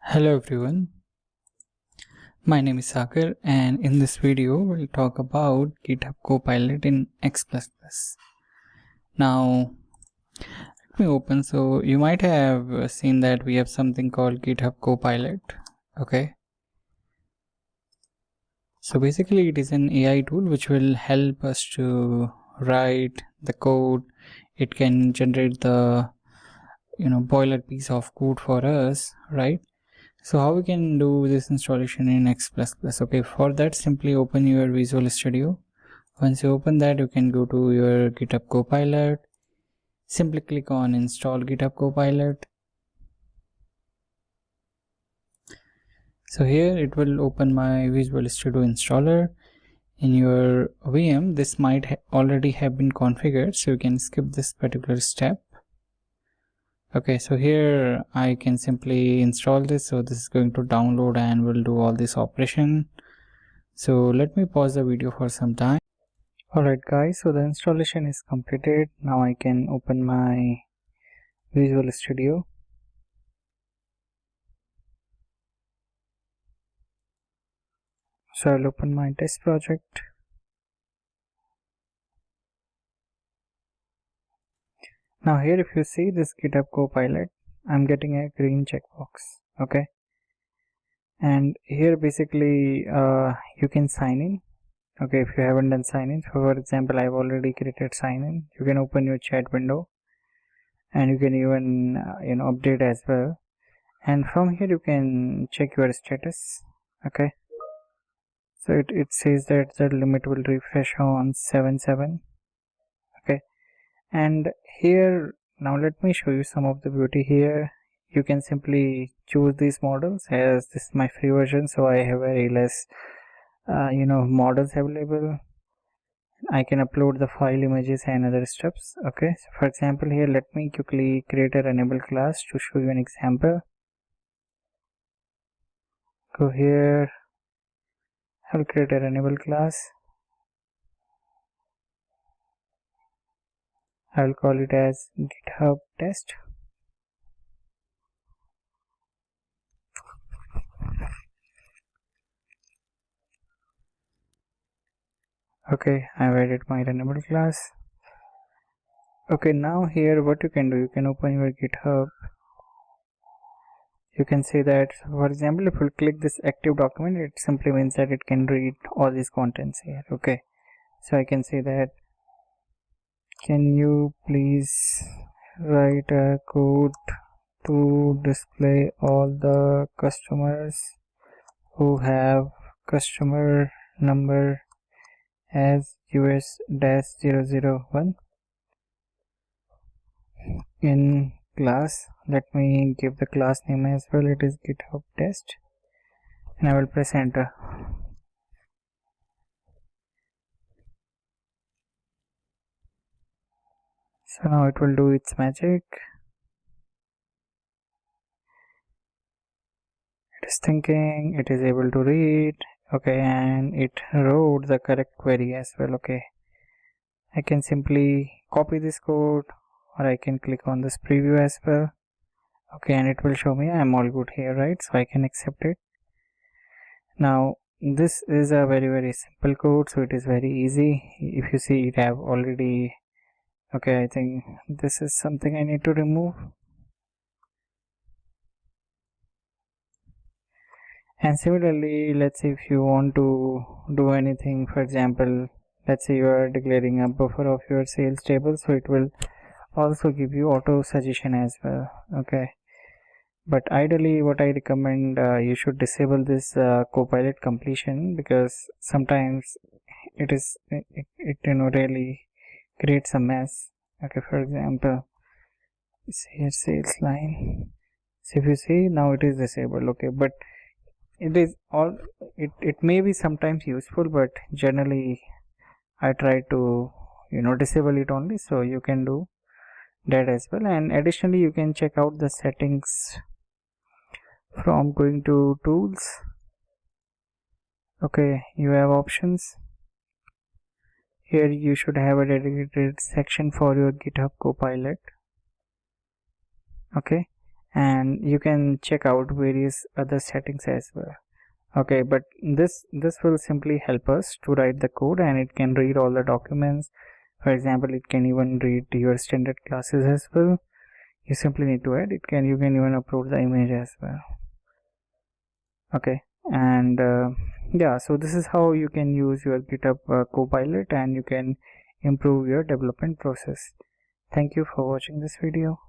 Hello everyone, my name is Sagar and in this video we'll talk about GitHub Copilot in X++. Now let me open. So you might have seen that we have something called GitHub Copilot. Okay, so basically it is an AI tool which will help us to write the code. It can generate the boiler piece of code for us, right? So how we can do this installation in X++? Okay, for that simply open your Visual Studio. Once you open that, you can go to your GitHub Copilot. Simply click on install GitHub Copilot. So here it will open my Visual Studio installer. In your VM, this might already have been configured, so you can skip this particular step. Okay, so here I can simply install this. So this is going to download and will do all this operation. So let me pause the video for some time. Alright guys, so the installation is completed. Now I can open my Visual Studio. So I'll open my test project. Now here if you see this GitHub Copilot, I'm getting a green checkbox. Okay, and here basically you can sign in. Okay, if you haven't done sign in, for example I've already created sign in. You can open your chat window and you can even update as well, and from here you can check your status. Okay, so it says that the limit will refresh on 7/7. Okay, and here now let me show you some of the beauty here. You can simply choose these models, as this is my free version, so I have very less models available. I can upload the file, images and other steps. Okay, so for example here let me quickly create a runnable class to show you an example. Go here, I'll create a runnable class. I'll call it as GitHub test. Okay, I've added my runnable class. Okay, now here what you can do, you can open your GitHub. You can say that, for example, if you click this active document, it simply means that it can read all these contents here. Okay, so I can say that, can you please write a code to display all the customers who have customer number as US-001 in class. Let me give the class name as well. It is GitHub test, and I will press enter. So now it will do its magic. It is thinking, it is able to read. Okay, and it wrote the correct query as well. Okay, I can simply copy this code, or I can click on this preview as well. Okay, and it will show me I'm all good here, right? So I can accept it. Now this is a very simple code, so it is very easy. If you see, it have already, okay, I think this is something I need to remove. And similarly, let's say if you want to do anything, for example, let's say you are declaring a buffer of your sales table, so it will also give you auto suggestion as well. Okay, but ideally what I recommend, you should disable this Copilot completion, because sometimes it really creates a mess. Okay, for example, here sales line, so if you see, now it is disabled. Okay, but it is all, it may be sometimes useful, but generally I try to disable it only, so you can do that as well. And additionally you can check out the settings from going to tools. Okay, you have options here. You should have a dedicated section for your GitHub Copilot. Okay, and you can check out various other settings as well. Okay, but this will simply help us to write the code, and it can read all the documents. For example, it can even read your standard classes as well. You simply need to add it. You can even upload the image as well. Okay, and yeah, so this is how you can use your GitHub Copilot, and you can improve your development process. Thank you for watching this video.